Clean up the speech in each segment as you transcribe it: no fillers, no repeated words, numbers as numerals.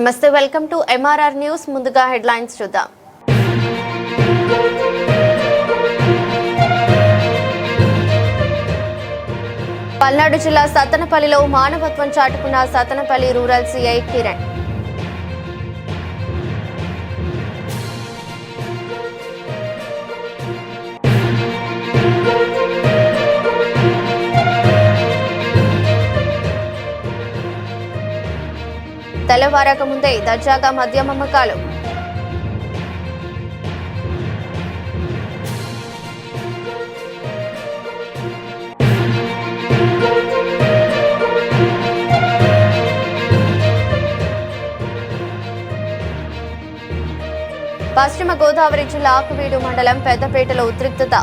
నమస్తే, welcome to MRR news. ముందుగా headlines చూద్దాం. పల్నాడు జిల్లా సత్తెనపల్లిలో మానవత్వం చాటుకున్న సత్తెనపల్లి రూరల్ సిఐ కిరణ్. తెల్లవారక ముందే దర్జాగా మద్యం అమ్మకాలు. పశ్చిమ గోదావరి జిల్లా ఆకువీడు మండలం పెద్దపేటలో ఉద్రిక్తత.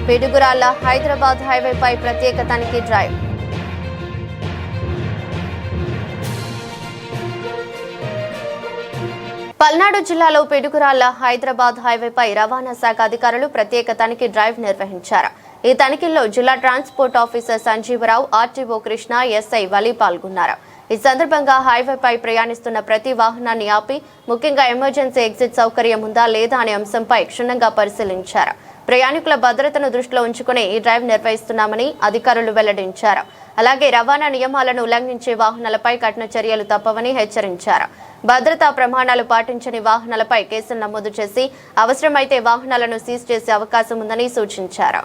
పిడుగురాళ్ల హైదరాబాద్ హైవేపై ప్రత్యేక తనిఖీ డ్రైవ్. పల్నాడు జిల్లాలో పిడుగురాళ్ల హైదరాబాద్ హైవేపై రవాణా శాఖ అధికారులు ప్రత్యేక తనిఖీ డ్రైవ్ నిర్వహించారు. ఈ తనిఖీల్లో జిల్లా transport officer Sanjeevarao, RTO Krishna, SI Vali పాల్గొన్నారు. ఈ సందర్భంగా హైవేపై ప్రయాణిస్తున్న ప్రతి వాహనాన్ని ఆపి ముఖ్యంగా ఎమర్జెన్సీ ఎగ్జిట్ సౌకర్యం ఉందా లేదా అనే అంశంపై క్షుణ్ణంగా పరిశీలించారు. ప్రయాణికుల భద్రతను దృష్టిలో ఉంచుకుని ఈ డ్రైవ్ నిర్వహిస్తున్నామని అధికారులు వెల్లడించారు. అలాగే రవాణా నియమాలను ఉల్లంఘించే వాహనాలపై కఠిన చర్యలు తప్పవని హెచ్చరించారు. భద్రతా ప్రమాణాలు పాటించని వాహనాలపై కేసులు నమోదు చేసి అవసరమైతే వాహనాలను సీజ్ చేసే అవకాశం ఉందని సూచించారు.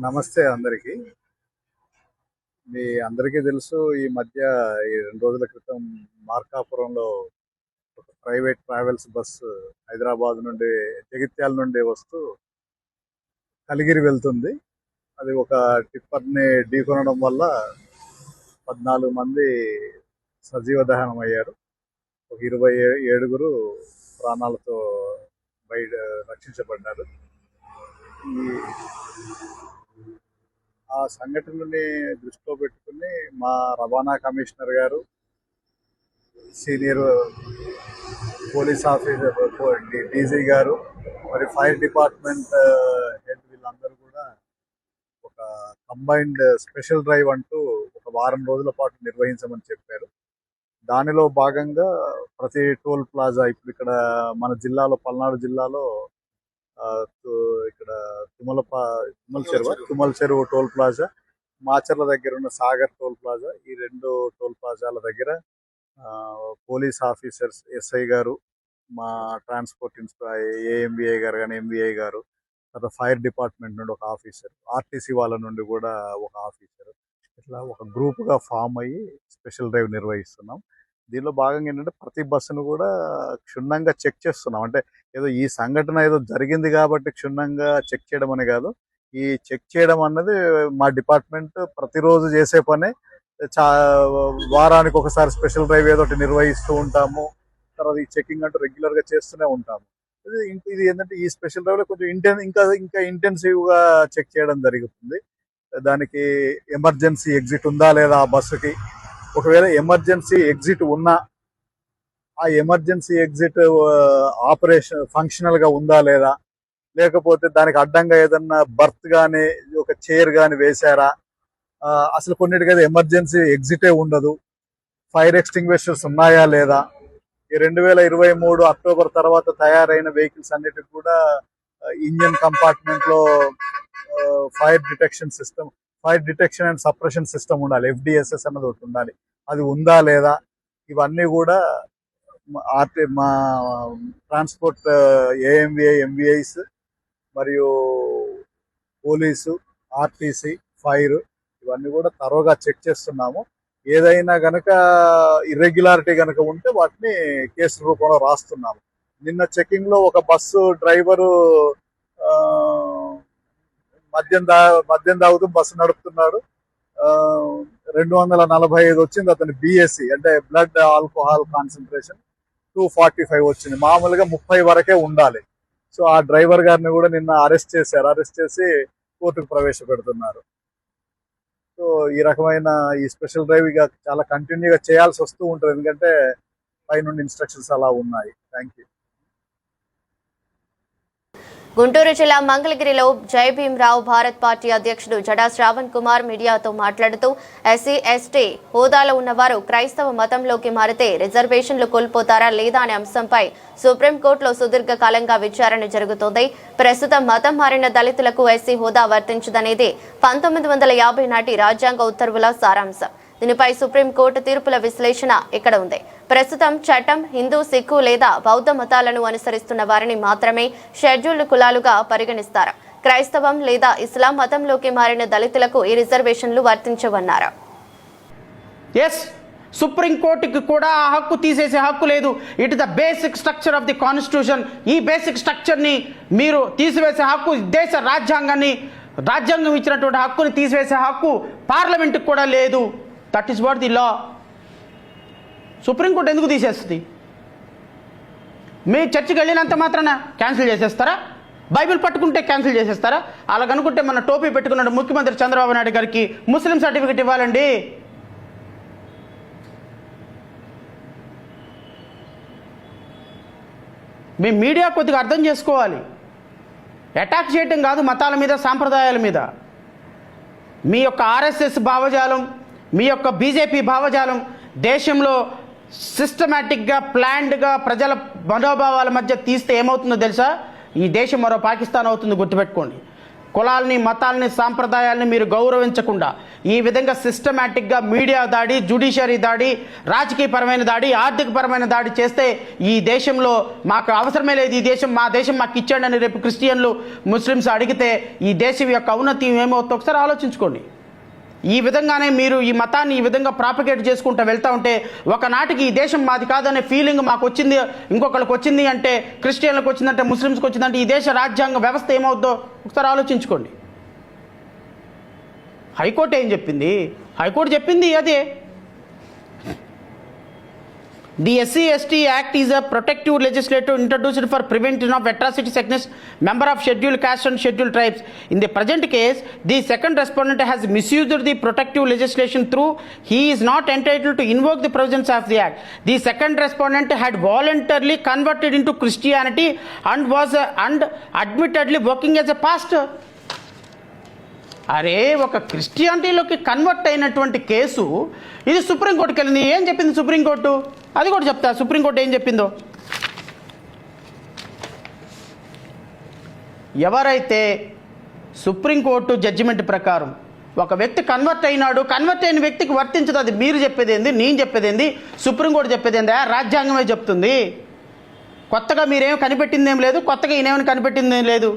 నమస్తే అందరికీ. మీ అందరికీ తెలుసు, ఈ మధ్య 2 రోజుల క్రితం మార్కాపురంలో ఒక ప్రైవేట్ ట్రావెల్స్ బస్సు హైదరాబాద్ నుండి, జగిత్యాల నుండి వస్తూ కలిగిరి వెళ్తుంది. అది ఒక టిప్పర్ని ఢీకొనడం వల్ల 14 మంది సజీవ దహనం అయ్యారు. ఒక 27 ప్రాణాలతో బయట రక్షించబడ్డారు. ఆ సంఘటనని దృష్టిలో పెట్టుకుని మా రవాణా కమిషనర్ గారు, సీనియర్ పోలీస్ ఆఫీసర్ డీజీ గారు, మరి ఫైర్ డిపార్ట్మెంట్ హెడ్ వీళ్ళందరూ కూడా ఒక కంబైన్డ్ స్పెషల్ డ్రైవ్ అంటూ ఒక వారం రోజుల పాటు నిర్వహించమని చెప్పారు. దానిలో భాగంగా ప్రతి టోల్ ప్లాజా, ఇప్పుడు ఇక్కడ మన జిల్లాలో, పల్నాడు జిల్లాలో ఇక్కడ తుమ్మల చెరువు టోల్ ప్లాజా, మాచర్ల దగ్గర ఉన్న సాగర్ టోల్ ప్లాజా, ఈ 2 టోల్ ప్లాజాల దగ్గర పోలీస్ ఆఫీసర్స్, ఎస్ఐ గారు, మా ట్రాన్స్పోర్ట్ ఏఎంబీఐ గారు కానీ ఎంబీఐ గారు, తర్వాత ఫైర్ డిపార్ట్మెంట్ నుండి ఒక ఆఫీసర్, ఆర్టీసీ వాళ్ళ నుండి కూడా ఒక ఆఫీసర్, ఇట్లా ఒక గ్రూప్గా ఫామ్ అయ్యి స్పెషల్ డ్రైవ్ నిర్వహిస్తున్నాం. దీనిలో భాగంగా ఏంటంటే ప్రతి బస్సును కూడా క్షుణ్ణంగా చెక్ చేస్తున్నాం. అంటే ఏదో ఈ సంఘటన ఏదో జరిగింది కాబట్టి క్షుణ్ణంగా చెక్ చేయడం అనే కాదు, ఈ చెక్ చేయడం అన్నది మా డిపార్ట్మెంట్ ప్రతిరోజు చేసే పనే. వారానికి ఒకసారి స్పెషల్ డ్రైవ్ ఏదో ఒకటి నిర్వహిస్తూ ఉంటాము. తర్వాత ఈ చెకింగ్ అంటూ రెగ్యులర్గా చేస్తూనే ఉంటాము. ఇది ఏంటంటే ఈ స్పెషల్ డ్రైవ్లో కొంచెం ఇంకా ఇంటెన్సివ్గా చెక్ చేయడం జరుగుతుంది. దానికి ఎమర్జెన్సీ ఎగ్జిట్ ఉందా లేదా ఆ బస్సుకి, ఒకవేళ ఎమర్జెన్సీ ఎగ్జిట్ ఉన్నా ఆ ఎమర్జెన్సీ ఎగ్జిట్ ఆపరేషన్ ఫంక్షనల్గా ఉందా లేదా, లేకపోతే దానికి అడ్డంగా ఏదన్నా బర్త్ కానీ ఒక చైర్ కానీ వేశారా, అసలు కొన్నిటికైతే ఎమర్జెన్సీ ఎగ్జిటే ఉండదు, ఫైర్ ఎక్స్టింగ్విషర్స్ ఉన్నాయా లేదా. ఈ 2023 అక్టోబర్ తర్వాత తయారైన వెహికల్స్ అన్నిటికి కూడా ఇంజన్ కంపార్ట్మెంట్లో fire detection and suppression system ఉండాలి, FDSS అన్నది ఒకటి ఉండాలి. అది ఉందా లేదా, ఇవన్నీ కూడా మా ట్రాన్స్పోర్ట్ ఏఎంబీఐ, ఎంబీఐస్ మరియు పోలీసు, ఆర్టీసీ, ఫైర్ ఇవన్నీ కూడా తరోగా చెక్ చేస్తున్నాము. ఏదైనా గనక ఇర్రెగ్యులారిటీ కనుక ఉంటే వాటిని కేసు రూపంలో రాస్తున్నాము. నిన్న చెకింగ్లో ఒక బస్సు డ్రైవరు మద్యం తాగుతూ బస్సు నడుపుతున్నాడు. 245 వచ్చింది అతని BSC, అంటే బ్లడ్ ఆల్కహాల్ కాన్సన్ట్రేషన్ 245 వచ్చింది. మామూలుగా 30 వరకే ఉండాలి. సో ఆ డ్రైవర్ గారిని కూడా నిన్న అరెస్ట్ చేసి కోర్టుకు ప్రవేశపెడుతున్నారు. సో ఈ రకమైన ఈ స్పెషల్ డ్రైవ్ ఇక చాలా కంటిన్యూగా చేయాల్సి వస్తూ ఉంటుంది. ఎందుకంటే పైనుండి ఇన్స్ట్రక్షన్స్ అలా ఉన్నాయి. Thank you. గుంటూరు జిల్లా మంగళగిరిలో జై భీమరావు భారత్ పార్టీ అధ్యక్షుడు జడా శ్రావణ్ కుమార్ మీడియాతో మాట్లాడుతూ ఎస్సీ ఎస్టీ హోదాలో ఉన్నవారు క్రైస్తవ మతంలోకి మారితే రిజర్వేషన్లు కోల్పోతారా లేదా అనే అంశంపై సుప్రీంకోర్టులో సుదీర్ఘకాలంగా విచారణ జరుగుతోంది. ప్రస్తుతం మతం మారిన దళితులకు ఎస్సీ హోదా వర్తించదనేది 1950 నాటి రాజ్యాంగ ఉత్తర్వుల సారాంశం. దీనిపై సుప్రీంకోర్టు తీర్పుల విశ్లేషణ ఇక్కడ ఉంది. ప్రస్తుతం చట్టం హిందూ, సిక్కు లేదా బౌద్ధ మతాలను అనుసరిస్తున్న వారిని మాత్రమే షెడ్యూల్డ్ కులాలుగా పరిగణిస్తారు. క్రైస్తవం లేదా ఇస్లాం మతంలోకి మారిన దళితులకు ఈ రిజర్వేషన్లు వర్తించవన్నారు. సుప్రీంకోర్టుకి కూడా ఆ హక్కు తీసేసే హక్కు లేదు. It the basic structure of the constitution. ఈ బేసిక్ స్ట్రక్చర్ని మీరు తీసివేసే హక్కు, దేశ రాజ్యాంగం ఇచ్చినటువంటి హక్కుని తీసివేసే హక్కు పార్లమెంట్కి కూడా లేదు. That is what the law. Supreme court ఎందుకు తీసేస్తుంది? మీ చర్చికి వెళ్ళినంత మాత్రాన క్యాన్సిల్ చేసేస్తారా? బైబిల్ పట్టుకుంటే క్యాన్సిల్ చేసేస్తారా? అలాగనుకుంటే మన టోపీ పెట్టుకున్న ముఖ్యమంత్రి చంద్రబాబు నాయుడు గారికి ముస్లిం సర్టిఫికెట్ ఇవ్వాలండి. మీ మీడియా కొద్దిగా అర్థం చేసుకోవాలి. అటాక్ చేయటం కాదు మతాల మీద, సాంప్రదాయాల మీద. మీ యొక్క ఆర్ఎస్ఎస్ భావజాలం, మీ యొక్క బీజేపీ భావజాలం దేశంలో సిస్టమేటిక్గా, ప్లాన్డ్గా ప్రజల మనోభావాల మధ్య తీస్తే ఏమవుతుందో తెలుసా? ఈ దేశం మరో పాకిస్తాన్ అవుతుంది. గుర్తుపెట్టుకోండి. కులాలని, మతాలని, సాంప్రదాయాలని మీరు గౌరవించకుండా ఈ విధంగా సిస్టమేటిక్గా మీడియా దాడి, జ్యుడిషియరీ దాడి, రాజకీయపరమైన దాడి, ఆర్థికపరమైన దాడి చేస్తే ఈ దేశంలో మాకు అవసరమే లేదు, ఈ దేశం మా దేశం మాకు ఇచ్చాడని రేపు క్రిస్టియన్లు, ముస్లిమ్స్ అడిగితే ఈ దేశం యొక్క ఔన్నత్యం ఏమవుతుందో ఒకసారి ఆలోచించుకోండి. ఈ విధంగానే మీరు ఈ మతాన్ని ఈ విధంగా ప్రాపగేట్ చేసుకుంటూ వెళ్తూ ఉంటే ఒకనాటికి ఈ దేశం మాది కాదనే ఫీలింగ్ మాకు వచ్చింది, ఇంకొకరికి వచ్చింది అంటే, క్రిస్టియన్లకు వచ్చిందంటే, ముస్లిమ్స్కి వచ్చిందంటే ఈ దేశ రాజ్యాంగ వ్యవస్థ ఏమవుద్దో ఒకసారి ఆలోచించుకోండి. హైకోర్టు ఏం చెప్పింది? హైకోర్టు చెప్పింది అదే. The SC/ST Act is a protective legislative introduced for prevention of atrocities against member of scheduled caste and scheduled tribes. In the present case, the second respondent has misused the protective legislation through he is not entitled to invoke the provisions of the Act. The second respondent had voluntarily converted into Christianity and was admittedly working as a pastor. అరే, ఒక క్రిస్టియానిటీలోకి convert అయినటువంటి case ఇది సుప్రీంకోర్టుకి వెళ్ళింది. ఏం చెప్పింది supreme court? అది కూడా చెప్తా. సుప్రీంకోర్టు ఏం చెప్పిందో. ఎవరైతే సుప్రీంకోర్టు జడ్జిమెంట్ ప్రకారం ఒక వ్యక్తి కన్వర్ట్ అయినాడు, కన్వర్ట్ అయిన వ్యక్తికి వర్తించదు. అది మీరు చెప్పేది ఏంది, నేను చెప్పేది ఏంది, సుప్రీంకోర్టు చెప్పేది ఏందా? రాజ్యాంగమే చెప్తుంది. కొత్తగా మీరేం కనిపెట్టిందేం లేదు, కొత్తగా ఈయనేమని కనిపెట్టిందేం లేదు.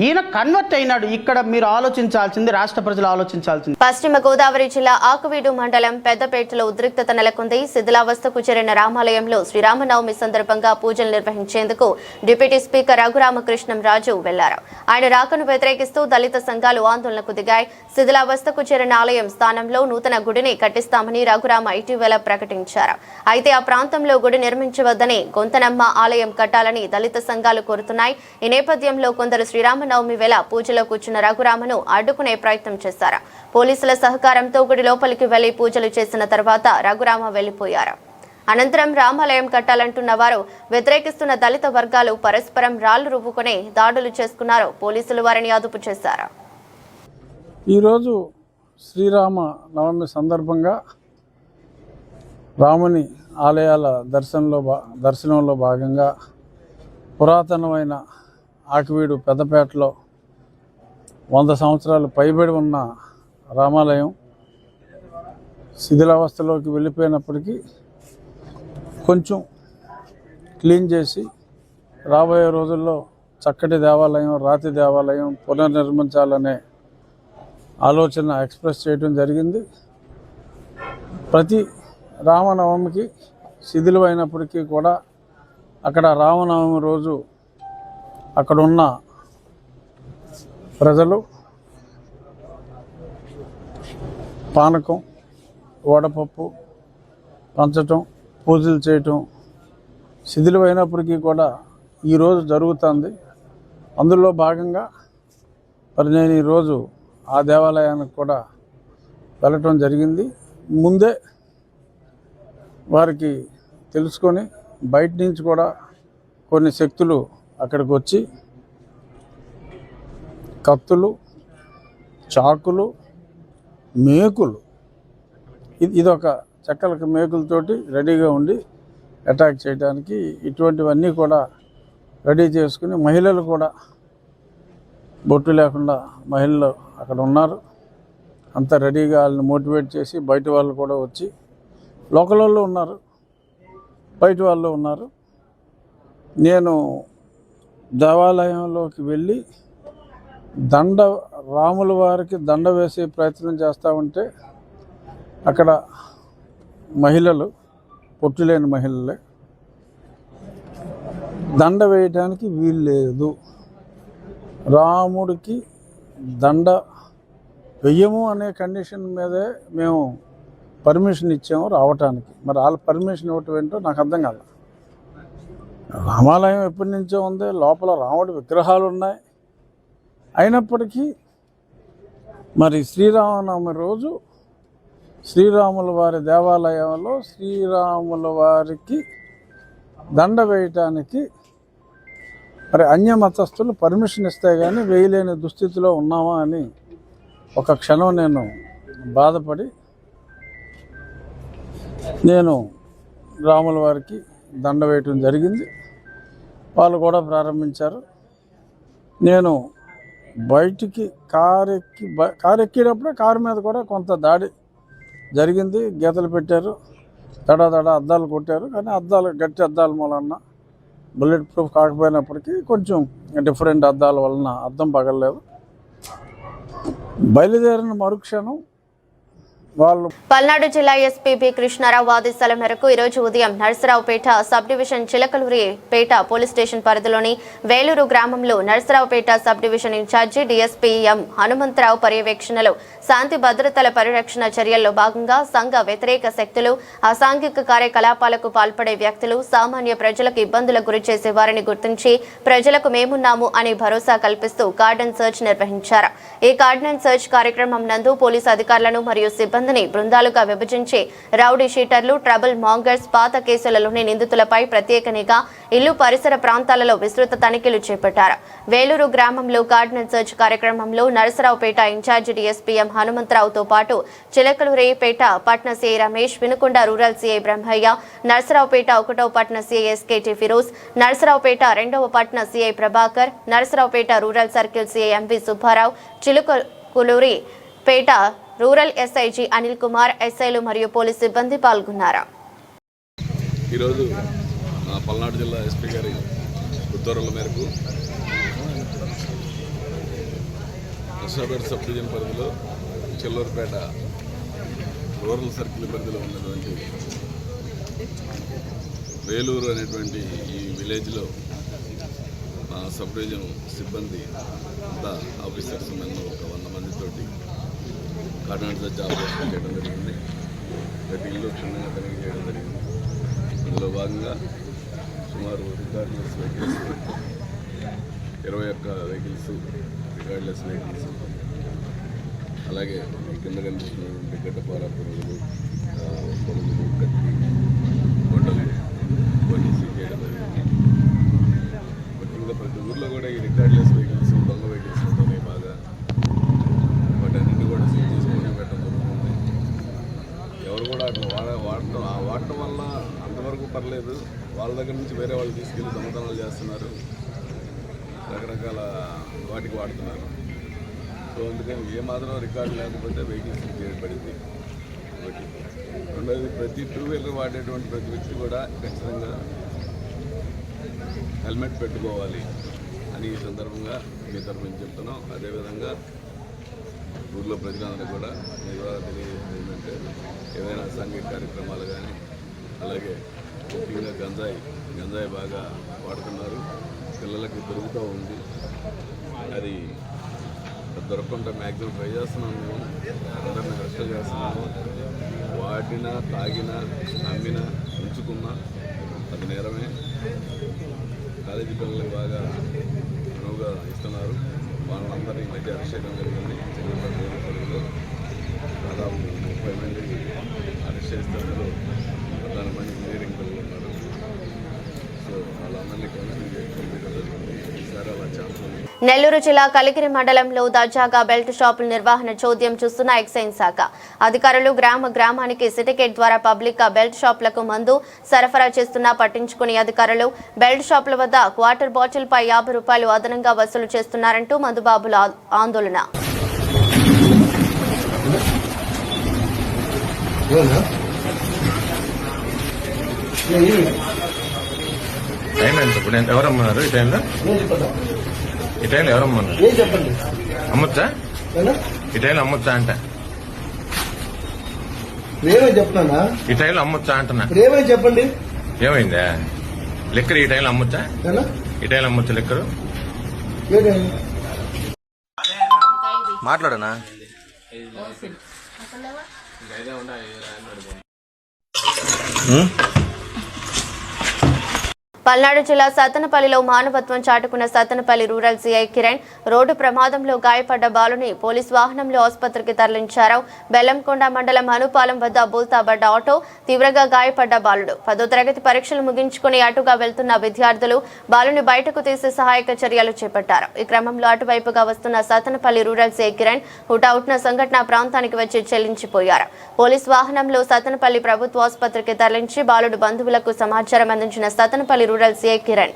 ఈయన కన్వర్ట్ అయినాడు. ఇక్కడ మీరు ఆలోచించాల్సింది, రాష్ట్ర ప్రజలు ఆలోచించాల్సింది. పశ్చిమ గోదావరి జిల్లా ఆకువీడు మండలం పెద్దపేటలో ఉద్రిక్తత నెలకొంది. శిథిలావస్థకు చేరిన రామాలయంలో శ్రీరామనవమి సందర్భంగా పూజలు నిర్వహించేందుకు డిప్యూటీ స్పీకర్ రఘురామకృష్ణంరాజు వెళ్లారు. ఆయన రాకను వ్యతిరేకిస్తూ దళిత సంఘాలు ఆందోళనకు దిగాయి. శిథిలావస్థకు చేరిన ఆలయం స్థానంలో నూతన గుడిని కట్టిస్తామని రఘురామ ఇటీవల ప్రకటించారు. అయితే ఆ ప్రాంతంలో గుడి నిర్మించవద్దని, గొంతనమ్మ ఆలయం కట్టాలని దళిత సంఘాలు కోరుతున్నాయి. ఈ నేపథ్యంలో కొందరు శ్రీరామనవమి వేళ పూజలో కూర్చున్న రఘురామను అడ్డుకునే ప్రయత్నం చేశారు. పోలీసుల సహకారంతో గుడి లోపలికి వెళ్లి పూజలు చేసిన తర్వాత రఘురామ వెళ్లిపోయారు. అనంతరం రామాలయం కట్టాలంటున్న వారు వ్యతిరేకిస్తున్న దళిత వర్గాలు పరస్పరం రాళ్లు రువ్వుకుని దాడులు చేసుకున్నారు. పోలీసులు వారిని అదుపు చేశారు. ఈరోజు శ్రీరామ నవమి సందర్భంగా రాముని ఆలయాల దర్శనంలో భాగంగా పురాతనమైన ఆకువీడు పెద్దపేటలో 100 సంవత్సరాలు పైబడి ఉన్న రామాలయం శిథిలావస్థలోకి వెళ్ళిపోయినప్పటికీ కొంచెం క్లీన్ చేసి రాబోయే రోజుల్లో చక్కటి దేవాలయం, రాతి దేవాలయం పునర్నిర్మించాలనే ఆలోచన ఎక్స్ప్రెస్ చేయడం జరిగింది. ప్రతి రామనవమికి శిథిలమైనప్పటికీ కూడా అక్కడ రామనవమి రోజు అక్కడున్న ప్రజలు పానకం, వడపప్పు పంచటం, పూజలు చేయటం శిథిలమైనప్పటికీ కూడా ఈరోజు జరుగుతుంది. అందులో భాగంగా మరి నేను ఈరోజు ఆ దేవాలయానికి కూడా వెళ్ళటం జరిగింది. ముందే వారికి తెలుసుకొని బయట నుంచి కూడా కొన్ని శక్తులు అక్కడికి వచ్చి కత్తులు, చాకులు, మేకులు, ఇదొక చెక్కలకి మేకులతోటి రెడీగా ఉండి అటాక్ చేయడానికి ఇటువంటివన్నీ కూడా రెడీ చేసుకుని మహిళలు కూడా బొట్టు లేకుండా మహిళలు అక్కడ ఉన్నారు. అంతా రెడీగా వాళ్ళని మోటివేట్ చేసి బయట వాళ్ళు కూడా వచ్చి లోకల్ వాళ్ళు ఉన్నారు, బయట వాళ్ళు ఉన్నారు. నేను దేవాలయంలోకి వెళ్ళి రాముల వారికి దండ వేసే ప్రయత్నం చేస్తూ ఉంటే అక్కడ మహిళలు, పొట్టులేని మహిళలే, దండ వేయడానికి వీలు లేదు, రాముడికి దండ వెయ్యము అనే కండిషన్ మీదే మేము పర్మిషన్ ఇచ్చాము రావటానికి. మరి వాళ్ళ పర్మిషన్ ఇవ్వటం ఏంటో నాకు అర్థం కాదు. రామాలయం ఎప్పటి నుంచో ఉంది, లోపల రాముడి విగ్రహాలు ఉన్నాయి. అయినప్పటికీ మరి శ్రీరామనవమి రోజు శ్రీరాముల వారి దేవాలయంలో శ్రీరాముల వారికి దండ వేయటానికి మరి అన్యమతస్థులు పర్మిషన్ ఇస్తే కానీ వేయలేని దుస్థితిలో ఉన్నామా అని ఒక క్షణం నేను బాధపడి నేను రాముల వారికి దండ వేయటం జరిగింది. వాళ్ళు కూడా ప్రారంభించారు. నేను బయటికి కారు ఎక్కేటప్పుడే కారు మీద కూడా కొంత దాడి జరిగింది. గీతలు పెట్టారు, దడ అద్దాలు కొట్టారు. కానీ గట్టి అద్దాల మూలన బుల్లెట్ ప్రూఫ్ కాకపోయినప్పటికీ కొంచెం డిఫరెంట్ అద్దాల వలన అద్దం పగలలేదు. బయలుదేరిన మరుక్షణం వాళ్ళు పల్నాడు జిల్లా ఎస్పీ బి కృష్ణారావు ఆదేశాల మేరకు ఈరోజు ఉదయం Narasaraopet sub division Chilakaluripet police station పరిధిలోని వేలూరు గ్రామంలో Narasaraopet sub division incharge DSP M Hanumantharao పర్యవేక్షణలో శాంతి భద్రతల పరిరక్షణ చర్యల్లో భాగంగా సంఘ వ్యతిరేక శక్తులు, అసాంఘిక కార్యకలాపాలకు పాల్పడే వ్యక్తులు, సామాన్య ప్రజలకు ఇబ్బందులకు గురిచేసే వారిని గుర్తించి ప్రజలకు మేమున్నాము అని భరోసా కల్పిస్తూ కార్డన్ సర్చ్ నిర్వహించారు. ఈ కార్డన్ సర్చ్ కార్యక్రమం నందు పోలీసు అధికారులను మరియు సిబ్బందిని బృందాలుగా విభజించి రౌడీ షీటర్లు, ట్రబుల్ మాంగర్స్, పాత కేసులలోని నిందితులపై ప్రత్యేక నిఘా, ఇల్లు పరిసర ప్రాంతాలలో విస్తృత తనిఖీలు చేపట్టారు. వేలూరు గ్రామంలో కార్డన్ సర్చ్ కార్యక్రమంలో నరసరావుపేట ఇన్ఛార్జి డీఎస్పీ ఎం హనుమంతరావుతో పాటు చిలకలూరిపేట పట్న CI Ramesh, Vinukonda rural CI Brahmayya, Narasaraopet 1వ పట్న సిఐ ఎస్కేటి ఫిరోజ్, నరసరావుపేట 2వ పట్న CI Prabhakar, Narasaraopet rural circle CI MV Subbarao, Chilakaluripet rural SI G Anil Kumar, ఎస్ఐలు మరియు పోలీస్ సిబ్బంది పాల్గొన్నారు. ఈరోజు పల్నాడు జిల్లా ఎస్పీ గారి ఉత్తర్వుల మేరకు నరసరావుపేట సబ్ డివిజన్ పరిధిలో చిల్లూరుపేట రూరల్ సర్కిల్ పరిధిలో ఉన్నటువంటి వేలూరు అనేటువంటి ఈ విలేజ్లో సబ్ డివిజన్ సిబ్బంది అంతా ఆఫీసర్స్ నన్ను ఒక 100 మందితోటి కార్డన్ సర్చ్ ఆపరేషన్ చేయడం జరిగింది. ప్రతి ఇల్లు క్షుణ్ణంగా తనిఖీ చేయడం జరిగింది. అందులో భాగంగా సుమారు రికార్డ్లెస్ వెహికల్స్ 21 వెహికల్స్ రికార్డ్లెస్ వెహికల్స్, అలాగే కింద కనిపిస్తున్నటువంటి గడ్డపార పురుగులు, పొరుగులు, కత్తి, గొడ్డలు కొన్ని సీజ్ చేయడం జరిగింది. ముఖ్యంగా ప్రతి ఊర్లో కూడా ఈ రికార్డ్లెస్ వెహికల్స్, దొంగ వెహికల్స్ ఉంటున్నాయి బాగా. వాటన్నింటినీ కూడా సీజ్ చేసుకొని పెట్టడం జరుగుతుంది. ఎవరు కూడా అట్లా వాడటం వల్ల అంతవరకు పర్లేదు, వాళ్ళ దగ్గర నుంచి వేరే వాళ్ళు తీసుకెళ్ళి దొంగతనాలు చేస్తున్నారు, రకరకాల వాటికి వాడుతున్నారు. సో అందుకని ఏమాత్రం రికార్డు లేకపోతే వెహికల్స్ సీజ్ చేయబడింది. ఒకటి. రెండోది, ప్రతి 2 వీలర్ వాడేటువంటి ప్రతి వ్యక్తి కూడా ఖచ్చితంగా హెల్మెట్ పెట్టుకోవాలి అని ఈ సందర్భంగా మీ తరఫున చెప్తున్నాం. అదేవిధంగా ఊళ్ళో ప్రజలందరూ కూడా మీ ద్వారా తెలియజేసేది ఏంటంటే ఏదైనా సాంఘిక కార్యక్రమాలు కానీ, అలాగే ముఖ్యంగా గంజాయి బాగా వాడుతున్నారు, పిల్లలకి దొరుకుతూ ఉంది. అది దొరకకుండా మ్యాక్సిమం ట్రై చేస్తున్నాము, మేము అందరినీ అరెస్ట్ చేస్తున్నాము. వాడినా, తాగినా, అమ్మినా, ఉంచుకున్నా అది నేరమే. కాలేజీ పిల్లలకు బాగా అనువుగా ఇస్తున్నారు. వాళ్ళందరినీ మధ్య అరెస్ట్ చేయడం జరిగింది. చిన్నపల్లిలో దాదాపు 30 మంది అరెస్ట్ చేస్తున్నారు. 14 మంది ఇంజనీరింగ్ పిల్లలు ఉన్నారు. నెల్లూరు జిల్లా కలికిరి మండలంలో దర్జాగా బెల్ట్ షాపుల నిర్వహణ చోద్యం చూస్తున్న ఎక్సైజ్ శాఖ అధికారులు గ్రామానికి సిటికేట్ ద్వారా పబ్లిక్ బెల్ట్ షాపులకు మందు సరఫరా చేస్తున్నా పట్టించుకునే అధికారులు బెల్ట్ షాపుల వద్ద క్వార్టర్ బాటిల్ పై 50 రూపాయలు అదనంగా వసూలు చేస్తున్నారంటూ మందుబాబుల ఆందోళన. ఎవరమ్మన్నారు ఈ టైంలో? ఈ టైంలో ఎవరమ్మన్నారు? అమ్మొచ్చా? ఈ టైంలో అమ్మొచ్చా అంట? చెప్తున్నా ఈ టైంలో అమ్మొచ్చా అంటున్నా? చెప్పండి. ఏమైందా? లెక్కరు ఈ టైంలో అమ్మొచ్చా? ఈ టైంలో అమ్మొచ్చా లెక్కరు? మాట్లాడనా? పల్నాడు జిల్లా సత్తెనపల్లిలో మానవత్వం చాటుకున్న Sattenapalli rural CI Kiran road ప్రమాదంలో గాయపడ్డ బాలుని పోలీసు వాహనంలో ఆసుపత్రికి తరలించారు. బెల్లంకొండ మండలం అనుపాలెం వద్ద బోల్తాబడ్డ ఆటో తీవ్రంగా గాయపడ్డ బాలుడు 10వ తరగతి పరీక్షలు ముగించుకుని అటుగా వెళ్తున్న విద్యార్థులు బాలుని బయటకు తీసి సహాయక చర్యలు చేపట్టారు. ఈ క్రమంలో అటువైపుగా వస్తున్న సత్తెనపల్లి రూరల్ సీఐ కిరణ్ హుటాహుటిన సంఘటన ప్రాంతానికి వచ్చి చెల్లించిపోయారు. పోలీసు వాహనంలో సత్తెనపల్లి ప్రభుత్వ ఆసుపత్రికి తరలించి బాలుడు బంధువులకు సమాచారం అందించిన సత్తెనపల్లి రూరల్ సీఐ కిరణ్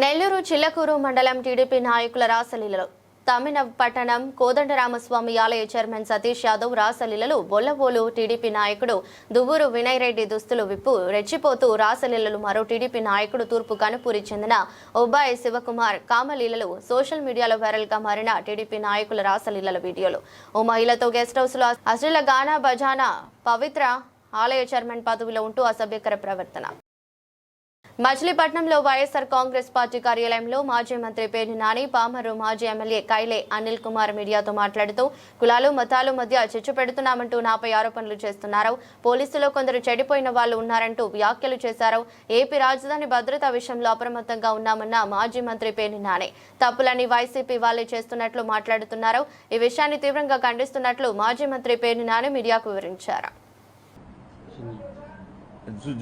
నెల్లూరు చిల్లకూరు మండలం టీడీపీ నాయకుల రాసలీలలో తమిళపట్టణం కోదండరామస్వామి ఆలయ చైర్మన్ సతీష్ యాదవ్ రాసలీలలు బొల్లవోలు టీడీపీ నాయకుడు దువ్వూరు వినయ్ రెడ్డి దుస్తులు విప్పు రెచ్చిపోతూ రాసలీలలు మరో టీడీపీ నాయకుడు తూర్పు కనుపూరి చెందిన ఒబ్బాయి శివకుమార్ కామలీలలు సోషల్ మీడియాలో వైరల్ గా మారిన టీడీపీ నాయకుల రాసలీలల వీడియోలు. ఓ మహిళతో గెస్ట్ హౌస్ లో అశ్లీల గానా బజానా పవిత్ర ఆలయ చైర్మన్ పదవిలో ఉంటూ అసభ్యకర ప్రవర్తన. మచిలీపట్నంలో వైఎస్ఆర్ కాంగ్రెస్ పార్టీ కార్యాలయంలో మాజీ మంత్రి పేర్ని నాని పామరు మాజీ ఎమ్మెల్యే కైలే అనిల్ కుమార్ మీడియాతో మాట్లాడుతూ కులాలు మతాలు మధ్య చిచ్చు పెడుతున్నామంటూ నాపై ఆరోపణలు చేస్తున్నారు. పోలీసులో కొందరు చెడిపోయిన వాళ్ళు ఉన్నారంటూ వ్యాఖ్యలు చేశారు. ఏపీ రాజధాని భద్రతా విషయంలో అప్రమత్తంగా ఉన్నామన్న మాజీ మంత్రి పేర్ని నాని తప్పులని వైసీపీ వాళ్ళే చేస్తున్నట్లు మాట్లాడుతున్నారు. ఈ విషయాన్ని తీవ్రంగా ఖండిస్తున్నట్లు మాజీ మంత్రి పేర్ని నాని మీడియాకు వివరించారు.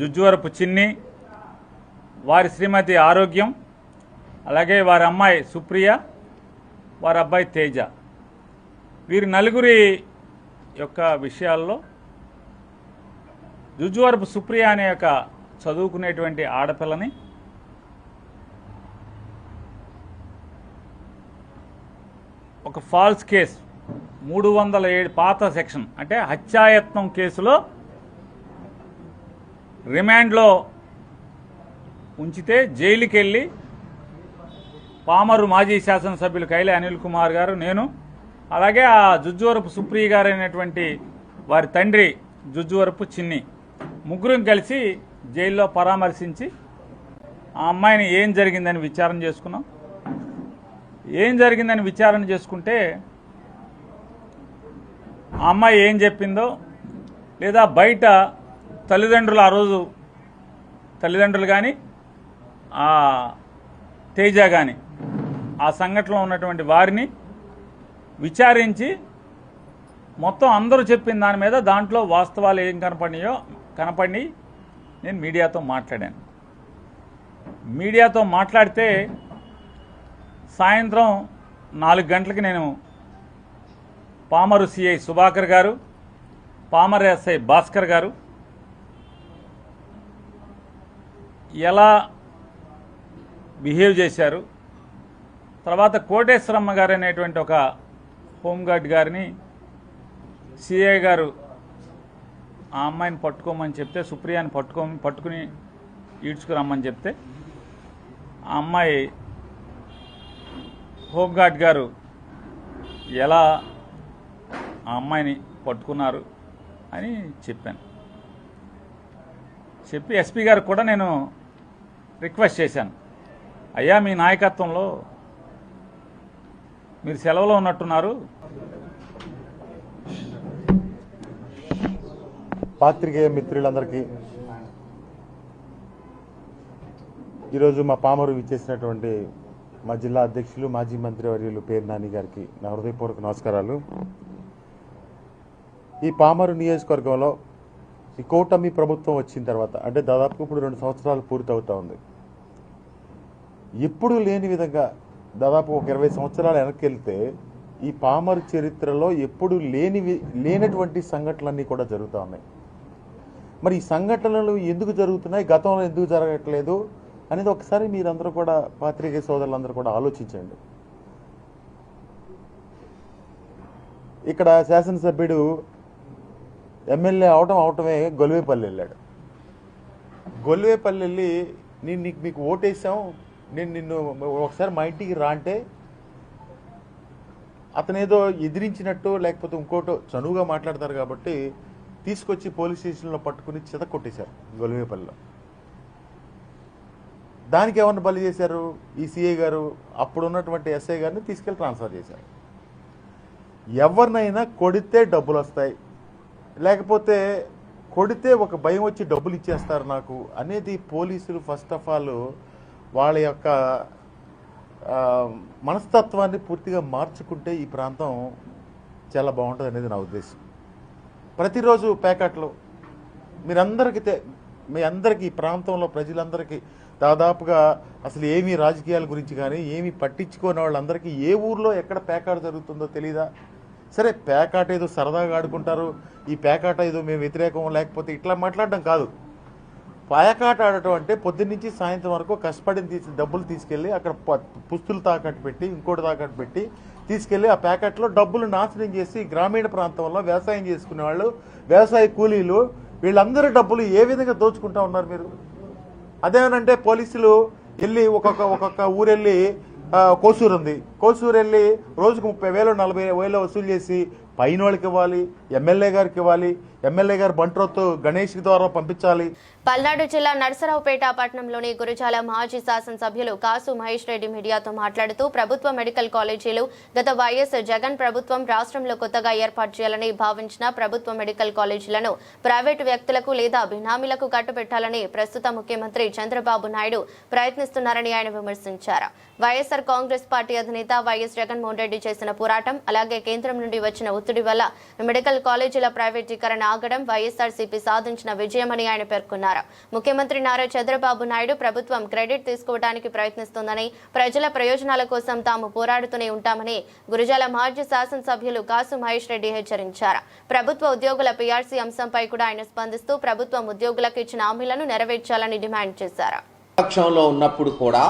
జుజ్జువరపు చిన్ని, వారి శ్రీమతి ఆరోగ్యం, అలాగే వారి అమ్మాయి సుప్రియ, వారి అబ్బాయి తేజ, వీరి నలుగురి యొక్క విషయాల్లో జుజ్జువరపు సుప్రియ అనే యొక్క చదువుకునేటువంటి ఆడపిల్లని ఒక ఫాల్స్ కేసు 307 పాత సెక్షన్ అంటే హత్యాయత్నం కేసులో రిమాండ్లో ఉంచితే జైలుకి వెళ్ళి పామరు మాజీ శాసనసభ్యులు కైలే అనిల్ కుమార్ గారు, నేను, అలాగే ఆ జుజ్జువరపు సుప్రియ గారు అయినటువంటి వారి తండ్రి జుజ్జువరపు చిన్ని ముగ్గురం కలిసి జైల్లో పరామర్శించి ఆ అమ్మాయిని ఏం జరిగిందని విచారణ చేసుకున్నాం. ఏం జరిగిందని విచారణ చేసుకుంటే ఆ అమ్మాయి ఏం చెప్పిందో లేదా బయట తల్లిదండ్రులు, ఆ రోజు తల్లిదండ్రులు కానీ ఆ తేజ కానీ ఆ సంఘటనలో ఉన్నటువంటి వారిని విచారించి మొత్తం అందరూ చెప్పిన దాని మీద దాంట్లో వాస్తవాలు ఏం కనపడి నేను మీడియాతో మాట్లాడాను. మీడియాతో మాట్లాడితే సాయంత్రం 4 గంటలకి నేను పామరు సిఐ సుభాకర్ గారు, పామరు ఎస్ఐ భాస్కర్ గారు ఎలా బిహేవ్ చేశారు, తర్వాత కోటేశ్వరమ్మ గారు అనేటువంటి ఒక హోంగార్డ్ గారిని సిఐ గారు ఆ అమ్మాయిని పట్టుకోమని చెప్తే, సుప్రియాని పట్టుకుని ఈడ్చుకురమ్మని చెప్తే ఆ అమ్మాయి హోంగార్డ్ గారు ఎలా ఆ అమ్మాయిని పట్టుకున్నారు అని చెప్పాను. చెప్పి ఎస్పీ గారికి కూడా నేను రిక్వెస్ట్ చేశాను, అయ్యా మీ నాయకత్వంలో మీరు సెలవులో ఉన్నట్టున్నారు, పాత్రికేయ మిత్రులందరికీ ఈరోజు మా పామరు ఇచ్చేసినటువంటి మా జిల్లా అధ్యక్షులు మాజీ మంత్రివర్యులు పేరు నాని గారికి నా హృదయపూర్వక నమస్కారాలు. ఈ పామరు నియోజకవర్గంలో ఈ కూటమి ప్రభుత్వం వచ్చిన తర్వాత అంటే దాదాపు ఇప్పుడు 2 సంవత్సరాలు పూర్తవుతా ఉంది. ఎప్పుడు లేని విధంగా దాదాపు ఒక 20 సంవత్సరాలు వెనక్కి వెళ్తే ఈ పామరు చరిత్రలో ఎప్పుడు లేనటువంటి సంఘటనలన్నీ కూడా జరుగుతూ ఉన్నాయి. మరి ఈ సంఘటనలు ఎందుకు జరుగుతున్నాయి, గతంలో ఎందుకు జరగట్లేదు అనేది ఒకసారి మీరందరూ కూడా పాత్రికేయ సోదరులందరూ కూడా ఆలోచించండి. ఇక్కడ శాసనసభ్యుడు ఎమ్మెల్యే అవటమే గొల్వేపల్లి వెళ్ళాడు. గొల్వేపల్లి వెళ్ళి మీకు ఓటేసాం, నేను నిన్ను ఒకసారి మా ఇంటికి రా అంటే అతనేదో ఎదిరించినట్టు లేకపోతే ఇంకోటో చనువుగా మాట్లాడతారు కాబట్టి తీసుకొచ్చి పోలీస్ స్టేషన్లో పట్టుకుని చిత కొట్టేశారు గొల్వేపల్లిలో. దానికి ఏమన్నా బలి చేశారు, ఈ సిఐ గారు అప్పుడు ఉన్నటువంటి ఎస్ఐ గారిని తీసుకెళ్ళి ట్రాన్స్ఫర్ చేశారు. ఎవరినైనా కొడితే డబ్బులు వస్తాయి, లేకపోతే కొడితే ఒక భయం వచ్చి డబ్బులు ఇచ్చేస్తారు నాకు అనేది పోలీసులు ఫస్ట్ ఆఫ్ ఆల్ వాళ్ళ యొక్క మనస్తత్వాన్ని పూర్తిగా మార్చుకుంటే ఈ ప్రాంతం చాలా బాగుంటుంది అనేది నా ఉద్దేశం. ప్రతిరోజు ప్యాకెట్లు మీ అందరికీ ఈ ప్రాంతంలో ప్రజలందరికీ దాదాపుగా అసలు ఏమీ రాజకీయాల గురించి కానీ ఏమీ పట్టించుకోని వాళ్ళందరికీ ఏ ఊర్లో ఎక్కడ పేకాట జరుగుతుందో తెలీదా? సరే, పేకాట ఏదో సరదాగా ఆడుకుంటారు, ఈ పేకాట ఏదో మేము వ్యతిరేకం లేకపోతే ఇట్లా మాట్లాడడం కాదు. పేకాట ఆడటం అంటే పొద్దున్నుంచి సాయంత్రం వరకు కష్టపడిన డబ్బులు తీసుకెళ్ళి అక్కడ పుస్తులు తాకట్టు పెట్టి ఇంకోటి తాకట్టు పెట్టి తీసుకెళ్ళి ఆ ప్యాకెట్లో డబ్బులు నాశనం చేసి గ్రామీణ ప్రాంతంలో వ్యవసాయం చేసుకునే వాళ్ళు, వ్యవసాయ కూలీలు, వీళ్ళందరూ డబ్బులు ఏ విధంగా దోచుకుంటా ఉన్నారు మీరు? అదేమనంటే పోలీసులు వెళ్ళి ఒక్కొక్క ఊరెళ్ళి కోసూరు ఉంది, కోసూరు వెళ్ళి రోజుకు 30,000 40,000 వసూలు చేసి పైన వాళ్ళకి ఇవ్వాలి, ఎమ్మెల్యే గారికి ఇవ్వాలి, ఎమ్మెల్యే గారు బంట్రోత్తు గణేష్ ద్వారా పంపించాలి. పల్నాడు జిల్లా నర్సరావుపేట పట్టణంలోని గురజాల మాజీ శాసనసభ్యులు కాసు మహేష్ రెడ్డి మీడియాతో మాట్లాడుతూ ప్రభుత్వ మెడికల్ కాలేజీలు గత వైఎస్ జగన్ ప్రభుత్వం రాష్ట్రంలో కొత్తగా ఏర్పాటు చేయాలని భావించిన ప్రభుత్వ మెడికల్ కాలేజీలను ప్రైవేటు వ్యక్తులకు లేదా బినామీలకు కట్టుబెట్టాలని ప్రస్తుత ముఖ్యమంత్రి చంద్రబాబు నాయుడు ప్రయత్నిస్తున్నారని ఆయన విమర్శించారు. వైఎస్ఆర్ కాంగ్రెస్ పార్టీ అధినేత వైఎస్ జగన్మోహన్ రెడ్డి చేసిన పోరాటం, అలాగే కేంద్రం నుండి వచ్చిన ఒత్తిడి వల్ల మెడికల్ కాలేజీల ప్రైవేటీకరణ ఆగడం వైఎస్ఆర్సీపీ సాధించిన విజయమని ఆయన పేర్కొన్నారు. ముఖ్యమంత్రి నారా చంద్రబాబు నాయుడు ప్రభుత్వం క్రెడిట్ తీసుకోవడానికి ప్రయత్నిస్తోందని, ప్రజల ప్రయోజనాల కోసం తాము పోరాడుతూనే ఉంటామని గురజాల మాజీ శాసనసభ్యులు కాసు మహేష్ రెడ్డి హెచ్చరించారు. ప్రభుత్వ ఉద్యోగుల పీఆర్సీ అంశంపై కూడా ఆయన స్పందిస్తూ ప్రభుత్వం ఉద్యోగులకు ఇచ్చిన హామీలను నెరవేర్చాలని డిమాండ్ చేశారు. పక్షంలో ఉన్నప్పుడు కూడా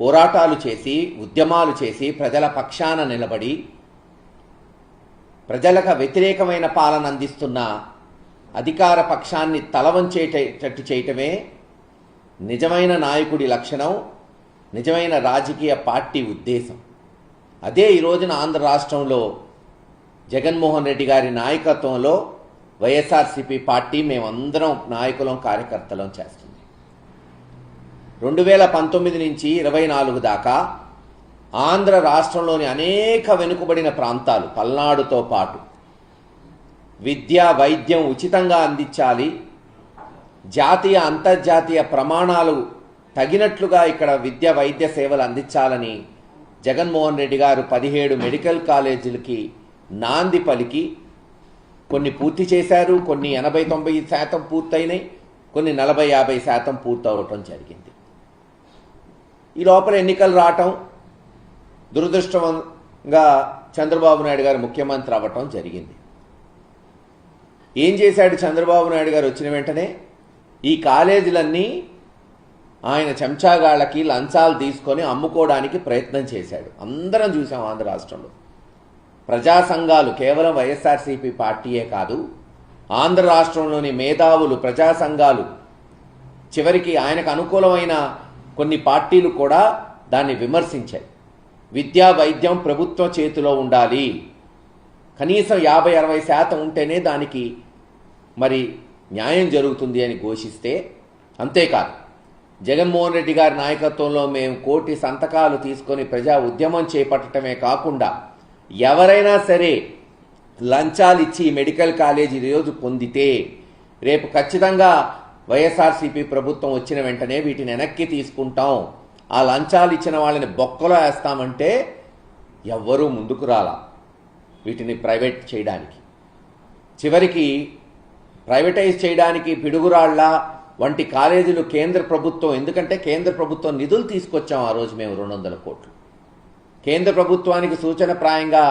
పోరాటాలు చేసి ఉద్యమాలు చేసి ప్రజల పక్షాన నిలబడి ప్రజలకు వ్యతిరేకమైన పాలన అందిస్తున్న అధికార పక్షాన్ని తలవంచేటట్టు చేయటమే నిజమైన నాయకుడి లక్షణం, నిజమైన రాజకీయ పార్టీ ఉద్దేశం. అదే ఈ రోజున ఆంధ్ర రాష్ట్రంలో జగన్మోహన్ రెడ్డి గారి నాయకత్వంలో వైఎస్ఆర్సీపీ పార్టీ మేమందరం నాయకులం కార్యకర్తలం చేస్తుంది. 2019 నుంచి 24 దాకా ఆంధ్ర రాష్ట్రంలోని అనేక వెనుకబడిన ప్రాంతాలు పల్నాడుతో పాటు విద్య వైద్యం ఉచితంగా అందించాలి, జాతీయ అంతర్జాతీయ ప్రమాణాలు తగినట్లుగా ఇక్కడ విద్య వైద్య సేవలు అందించాలని జగన్మోహన్ రెడ్డి గారు 17 మెడికల్ కాలేజీలకి నాంది పలికి కొన్ని పూర్తి చేశారు, కొన్ని 80-90% పూర్తయినాయి, కొన్ని 40-50% పూర్తవటం జరిగింది. ఈ లోపల ఎన్నికలు రావటం, దురదృష్టంగా చంద్రబాబు నాయుడు గారు ముఖ్యమంత్రి అవ్వటం జరిగింది. ఏం చేశాడు చంద్రబాబు నాయుడు గారు వచ్చిన వెంటనే? ఈ కాలేజీలన్నీ ఆయన చెంచాగాళ్ళకి లంచాలు తీసుకొని అమ్ముకోవడానికి ప్రయత్నం చేశాడు. అందరం చూసాం ఆంధ్ర రాష్ట్రంలో. ప్రజా సంఘాలు కేవలం వైఎస్ఆర్సీపీ పార్టీయే కాదు, ఆంధ్ర రాష్ట్రంలోని మేధావులు, ప్రజా సంఘాలు, చివరికి ఆయనకు అనుకూలమైన కొన్ని పార్టీలు కూడా దాన్ని విమర్శించాయి. విద్యా వైద్యం ప్రభుత్వ చేతిలో ఉండాలి, కనీసం 50-60% ఉంటేనే దానికి మరి న్యాయం జరుగుతుంది అని ఘోషిస్తే, అంతేకాదు జగన్మోహన్ రెడ్డి గారి నాయకత్వంలో మేము 1 కోటి సంతకాలు తీసుకొని ప్రజా ఉద్యమం చేపట్టడమే కాకుండా ఎవరైనా సరే లంచాలు ఇచ్చి మెడికల్ కాలేజీ ఈరోజు పొందితే రేపు ఖచ్చితంగా వైఎస్ఆర్సీపీ ప్రభుత్వం వచ్చిన వెంటనే వీటిని వెనక్కి తీసుకుంటాం ఆ లంచాలు ఇచ్చిన వాళ్ళని బొక్కలో వేస్తామంటే ఎవ్వరూ ముందుకు రాలా వీటిని ప్రైవేట్ చేయడానికి. చివరికి ప్రైవేటైజ్ చేయడానికి పిడుగురాళ్ల వంటి కాలేజీలు కేంద్ర ప్రభుత్వం, ఎందుకంటే కేంద్ర ప్రభుత్వం నిధులు తీసుకొచ్చాం ఆ రోజు మేము 200 కోట్లు. కేంద్ర ప్రభుత్వానికి సూచనప్రాయంగా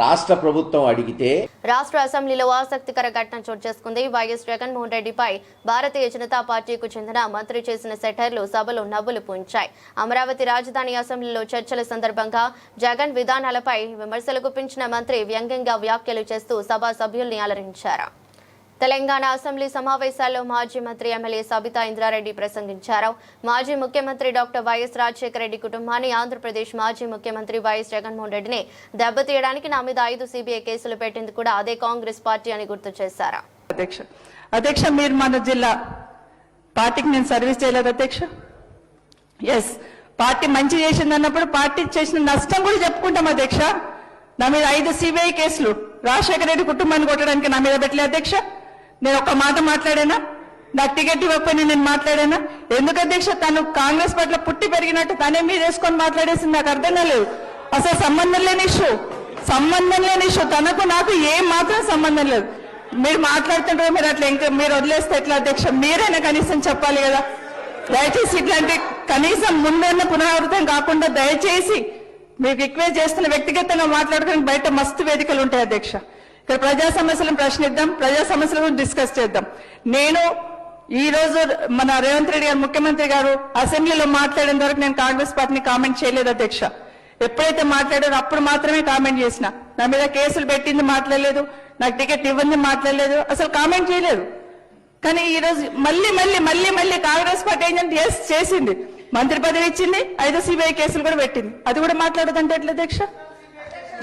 రాష్ట్ర ప్రభుత్వం అడిగితే రాష్ట్ర అసెంబ్లీలో ఆసక్తికర ఘటన చోటు చేసుకుంది. వైఎస్ జగన్మోహన్ రెడ్డిపై భారతీయ జనతా పార్టీకు చెందిన మంత్రి చేసిన సెటైర్లు సభలో నవ్వులు పూయించాయి. అమరావతి రాజధాని అసెంబ్లీలో చర్చల సందర్భంగా జగన్ విధానాలపై విమర్శలు గుప్పించిన మంత్రి వ్యంగ్యంగా వ్యాఖ్యలు చేస్తూ సభా సభ్యుల్ని అలరించారు. తెలంగాణ అసెంబ్లీ సమావేశాల్లో మాజీ మంత్రి ఎమ్మెల్యే సబితా ఇంద్రారెడ్డి ప్రసంగించారు. మాజీ ముఖ్యమంత్రి డాక్టర్ వైఎస్ రాజశేఖర రెడ్డి కుటుంబాన్ని, ఆంధ్రప్రదేశ్ మాజీ ముఖ్యమంత్రి వైఎస్ జగన్మోహన్ రెడ్డిని దెబ్బతీయడానికి నా మీద 5 సిబిఐ కేసులు పెట్టింది కూడా అదే కాంగ్రెస్ పార్టీ అని గుర్తు చేశారు. అధ్యక్ష మీరు మన జిల్లా పార్టీకి నేను సర్వీస్ చేయలేదు అధ్యక్ష. ఎస్, పార్టీ మంచి చేసింది అన్నప్పుడు పార్టీ చేసిన నష్టం కూడా చెప్పుకుంటాం అధ్యక్ష. నా మీద 5 సిబిఐ కేసులు రాజశేఖర రెడ్డి కుటుంబాన్ని కొట్టడానికి నా మీద పెట్టలే అధ్యక్ష. నేను ఒక మాట మాట్లాడానా? నాకు టికెట్ ఇవ్వకపోయినా నేను మాట్లాడానా? ఎందుకు అధ్యక్ష? తను కాంగ్రెస్ పట్ల పుట్టి పెరిగినట్టు తనే మీద వేసుకొని మాట్లాడేసింది. నాకు అర్థం కాలేదు. అసలు సంబంధం లేని ఇష్యూ తనకు నాకు ఏం మాత్రం సంబంధం లేదు. మీరు మాట్లాడుతుంటారో మీరు అట్లా ఇంకా మీరు వదిలేస్తే ఎట్లా అధ్యక్ష? మీరైనా కనీసం చెప్పాలి కదా. దయచేసి ఇట్లాంటి కనీసం ముందన్న పునరావృతం కాకుండా దయచేసి మీకు రిక్వెస్ట్ చేస్తున్న వ్యక్తిగతంగా మాట్లాడుకుని బయట మస్తు వేదికలు ఉంటాయి అధ్యక్ష. ఇక్కడ ప్రజా సమస్యలను ప్రశ్నిద్దాం, ప్రజా సమస్యల గురించి డిస్కస్ చేద్దాం. నేను ఈ రోజు మన రేవంత్ రెడ్డి గారు ముఖ్యమంత్రి గారు అసెంబ్లీలో మాట్లాడిన వరకు నేను కాంగ్రెస్ పార్టీని కామెంట్ చేయలేదు అధ్యక్ష. ఎప్పుడైతే మాట్లాడారో అప్పుడు మాత్రమే కామెంట్ చేసిన. నా మీద కేసులు పెట్టింది మాట్లాడలేదు, నాకు టికెట్ ఇవ్వండి మాట్లాడలేదు, అసలు కామెంట్ చేయలేదు. కానీ ఈ రోజు మళ్ళీ కాంగ్రెస్ పార్టీ ఏంటంటే ఎస్ చేసింది, మంత్రి పదవి ఇచ్చింది, 5 సిబిఐ కేసులు కూడా పెట్టింది. అది కూడా మాట్లాడదంటే ఎట్లా అధ్యక్ష?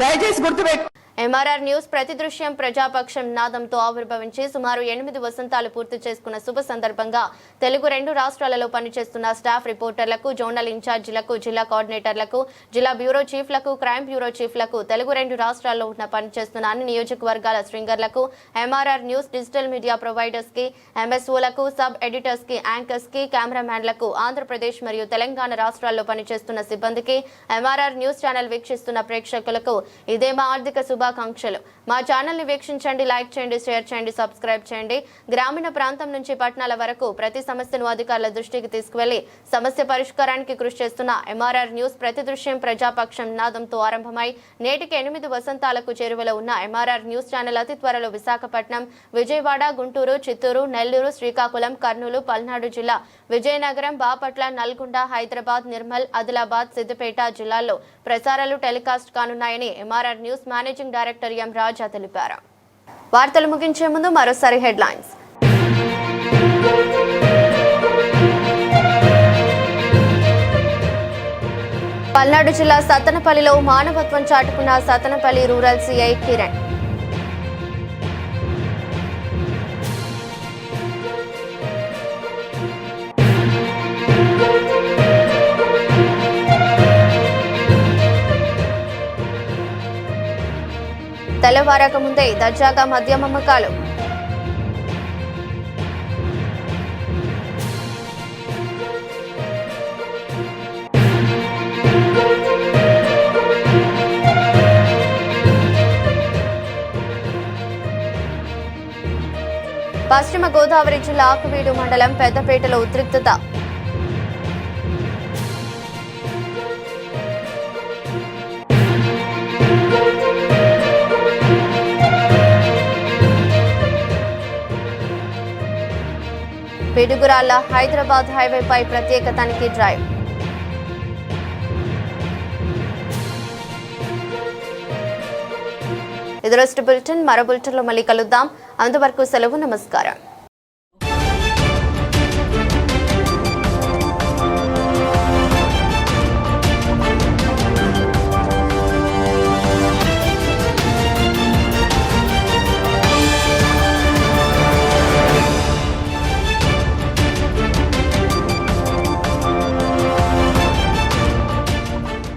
దయచేసి గుర్తుపెట్టు. ఎంఆర్ఆర్ న్యూస్ ప్రతి దృశ్యం ప్రజాపక్షం నాదంతో ఆవిర్భవించి సుమారు 8 వసంతాలు పూర్తి చేసుకున్న శుభ సందర్భంగా తెలుగు 2 రాష్ట్రాలలో పనిచేస్తున్న స్టాఫ్ రిపోర్టర్లకు, జోనల్ ఇన్ఛార్జీలకు, జిల్లా కోఆర్డినేటర్లకు, జిల్లా బ్యూరో చీఫ్లకు, క్రైమ్ బ్యూరో చీఫ్లకు, తెలుగు 2 రాష్ట్రాల్లో ఉన్న పనిచేస్తున్న అన్ని నియోజకవర్గాల స్ట్రింగర్లకు, MRR news digital media providers కి, ఎంఎస్ఓలకు, సబ్ ఎడిటర్స్ కి, యాంకర్స్ కి, కెమెరామ్యాన్లకు, ఆంధ్రప్రదేశ్ మరియు తెలంగాణ రాష్ట్రాల్లో పనిచేస్తున్న సిబ్బందికి, ఎంఆర్ఆర్ న్యూస్ ఛానల్ వీక్షిస్తున్న ప్రేక్షకులకు ఇదే మా ఆర్థిక శుభాకాంక్షలు. మా ఛానల్ ని వీక్షించండి, లైక్ చేయండి, షేర్ చేయండి, సబ్స్క్రైబ్ చేయండి. గ్రామీణ ప్రాంతం నుంచి పట్టణాల వరకు ప్రతి సమస్యను అధికారుల దృష్టికి తీసుకువెళ్లి సమస్య పరిష్కారానికి కృషి చేస్తున్న ఎంఆర్ఆర్ న్యూస్ ప్రతి దృశ్యం ప్రజాపక్షం నాదంతో ఆరంభమై నేటికి 8 వసంతాలకు చేరువలో ఉన్న ఎంఆర్ఆర్ న్యూస్ ఛానల్ అతి త్వరలో విశాఖపట్నం, విజయవాడ, గుంటూరు, చిత్తూరు, నెల్లూరు, శ్రీకాకుళం, కర్నూలు, పల్నాడు జిల్లా, విజయనగరం, బాపట్ల, నల్గొండ, హైదరాబాద్, నిర్మల్, ఆదిలాబాద్, సిద్దిపేట జిల్లాల్లో ప్రసారాలు టెలికాస్ట్ కానున్నాయని MRR news managing director M Raja తెలిపారు. వార్తలు ముగించే ముందు మరోసారి హెడ్లైన్స్. పల్నాడు జిల్లా సత్తెనపల్లిలో మానవత్వం చాటుకున్న సత్తెనపల్లి రూరల్ సిఐ కిరణ్. తెల్లవారక ముందే దర్జాగా మద్యం అమ్మకాలు. పశ్చిమ గోదావరి జిల్లా ఆకువీడు మండలం పెద్దపేటలో ఉద్రిక్తత. పిడుగురాళ్ల హైదరాబాద్ హైవేపై ప్రత్యేక తనిఖీ డ్రైవ్. ఇది రోజు బులెటిన్. మరో బులెటిన్లో మళ్ళీ కలుద్దాం. అంతవరకు సెలవు. నమస్కారం.